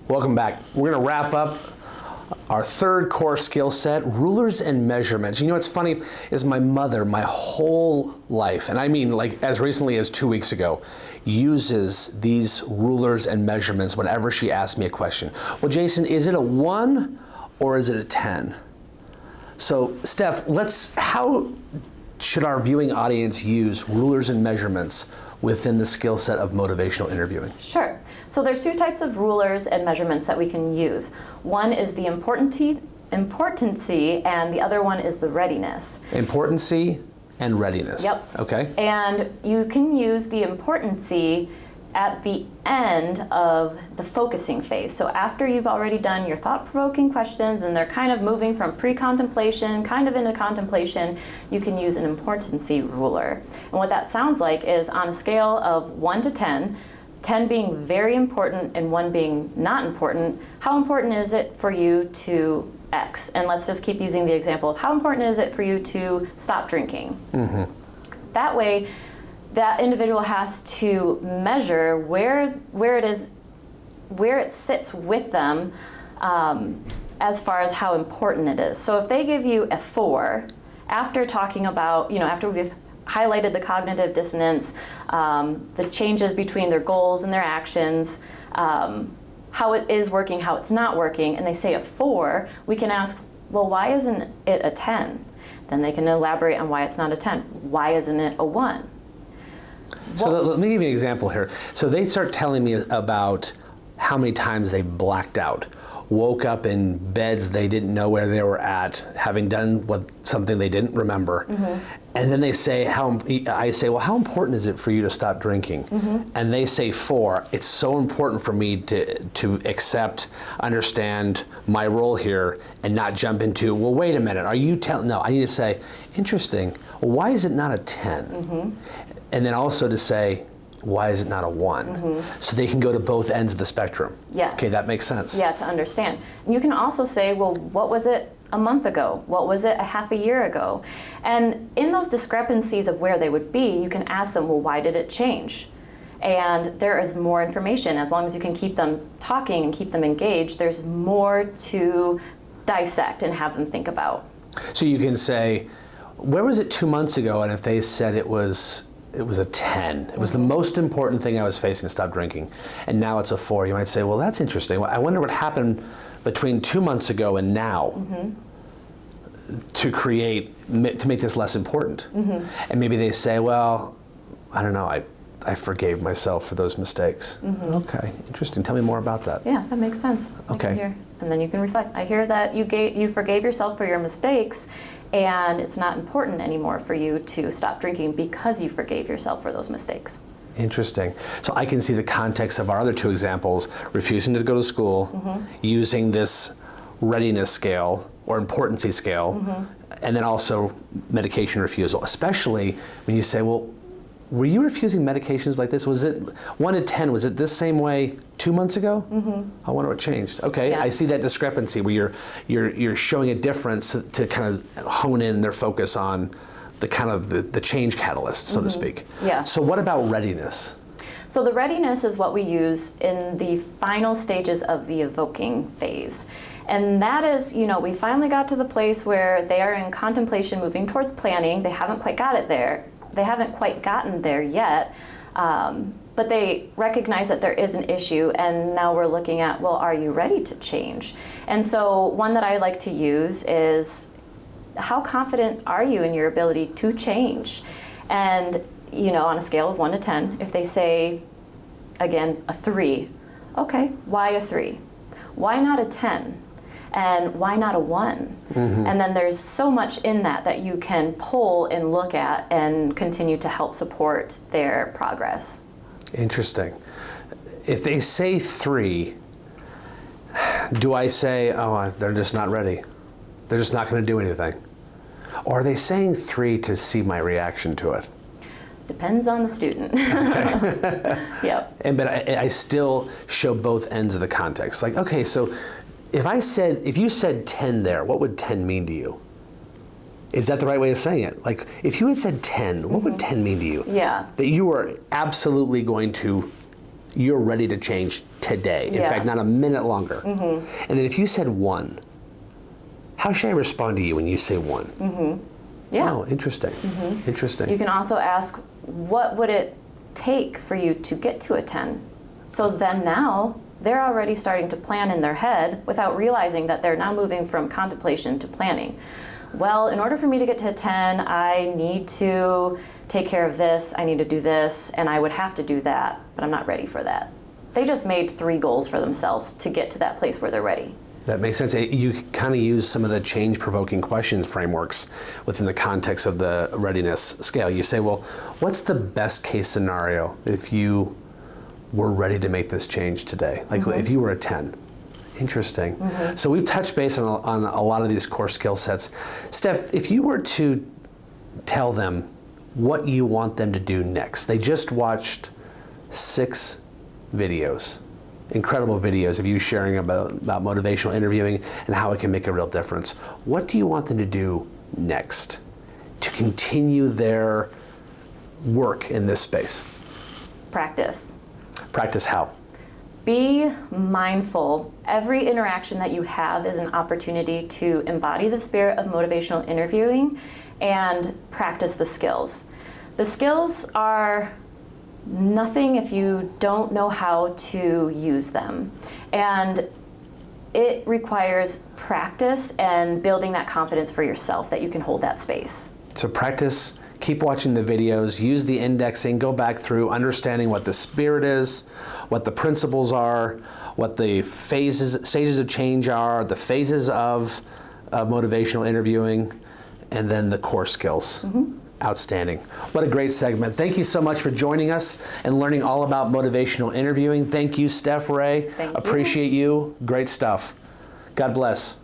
Welcome back. We're going to wrap up our third core skill set, rulers and measurements. You know what's funny is my mother, my whole life, and I mean like as recently as 2 weeks ago, uses these rulers and measurements whenever she asks me a question. Well, Jason, is it a 1 or is it a 10? So, Steph, how should our viewing audience use rulers and measurements within the skill set of motivational interviewing? Sure. So there's 2 types of rulers and measurements that we can use. One is the importancy, and the other one is the readiness. Importancy and readiness. Yep. Okay. And you can use the importancy at the end of the focusing phase. So after you've already done your thought-provoking questions and they're kind of moving from pre-contemplation kind of into contemplation, you can use an importancy ruler. And what that sounds like is on a scale of 1 to 10, 10 being very important and 1 being not important, how important is it for you to X? And let's just keep using the example of how important is it for you to stop drinking? Mm-hmm. That way, that individual has to measure where it sits with them as far as how important it is. So if they give you a 4, after talking about, after we've highlighted the cognitive dissonance, the changes between their goals and their actions, how it is working, how it's not working, and they say a 4, we can ask, well, why isn't it a 10? Then they can elaborate on why it's not a 10. Why isn't it a 1? So let me give you an example here. So they start telling me about how many times they blacked out, woke up in beds they didn't know where they were at, having done something they didn't remember. Mm-hmm. And then they say, I say, well, how important is it for you to stop drinking? Mm-hmm. And they say 4. It's so important for me to accept, understand my role here and not jump into, well, wait a minute, are you telling, no, I need to say, interesting, well, why is it not a 10? Mm-hmm. And then also to say, why is it not a 1? Mm-hmm. So they can go to both ends of the spectrum. Yes. Okay, that makes sense. Yeah, to understand. You can also say, well, what was it a month ago? What was it a half a year ago? And in those discrepancies of where they would be, you can ask them, well, why did it change? And there is more information. As long as you can keep them talking and keep them engaged, there's more to dissect and have them think about. So you can say, where was it 2 months ago? And if they said it was a 10. It was the most important thing I was facing to stop drinking. And now it's a 4. You might say, well, that's interesting. I wonder what happened between 2 months ago and now to make this less important. Mm-hmm. And maybe they say, well, I don't know, I forgave myself for those mistakes. Mm-hmm. Okay, interesting. Tell me more about that. Yeah, that makes sense. Okay. And then you can reflect. I hear that you forgave yourself for your mistakes, and it's not important anymore for you to stop drinking because you forgave yourself for those mistakes. Interesting. So I can see the context of our other 2 examples, refusing to go to school, using this readiness scale or importancy scale, and then also medication refusal, especially when you say, well, were you refusing medications like this? Was it 1 to 10? Was it this same way 2 months ago? Mm-hmm. I wonder what changed. Okay, yeah. I see that discrepancy where you're showing a difference to kind of hone in their focus on the kind of the change catalyst, so to speak. Yeah. So what about readiness? So the readiness is what we use in the final stages of the evoking phase. And that is, we finally got to the place where they are in contemplation, moving towards planning. They haven't quite got it there. They haven't quite gotten there yet, but they recognize that there is an issue, and now we're looking at, well, are you ready to change? And so one that I like to use is, how confident are you in your ability to change? And, on a scale of 1 to 10, if they say, again, a 3, okay, why a 3? Why not a 10? And why not a 1? Mm-hmm. And then there's so much in that you can pull and look at and continue to help support their progress. Interesting. If they say 3, do I say, oh, they're just not ready? They're just not going to do anything? Or are they saying 3 to see my reaction to it? Depends on the student. Okay. Yep. But I still show both ends of the context. Like, okay, so if you said 10 there, what would 10 mean to you? Is that the right way of saying it? Like, if you had said 10, what would 10 mean to you? Yeah. That you were absolutely going to you're ready to change today. In Yeah. fact, not a minute longer. And then if you said 1, how should I respond to you when you say 1? Yeah. Oh, interesting. Interesting. You can also ask, what would it take for you to get to a 10? So then now they're already starting to plan in their head without realizing that they're now moving from contemplation to planning. Well, in order for me to get to a 10, I need to take care of this, I need to do this, and I would have to do that, but I'm not ready for that. They just made 3 goals for themselves to get to that place where they're ready. That makes sense. You kind of use some of the change-provoking questions frameworks within the context of the readiness scale. You say, well, what's the best case scenario if you were ready to make this change today? Like if you were a 10. Interesting. So we've touched base on a lot of these core skill sets. Steph, if you were to tell them what you want them to do next, they just watched 6 videos, incredible videos of you sharing about motivational interviewing and how it can make a real difference. What do you want them to do next to continue their work in this space? Practice. Practice how? Be mindful. Every interaction that you have is an opportunity to embody the spirit of motivational interviewing and practice the skills. The skills are nothing if you don't know how to use them. And it requires practice and building that confidence for yourself that you can hold that space. So practice, keep watching the videos, use the indexing, go back through understanding what the spirit is, what the principles are, what the stages of change are, the phases of motivational interviewing, and then the core skills. Outstanding. What a great segment. Thank you so much for joining us and learning all about motivational interviewing. Thank you, Steph Ray. Thank you. Appreciate you. Great stuff. God bless.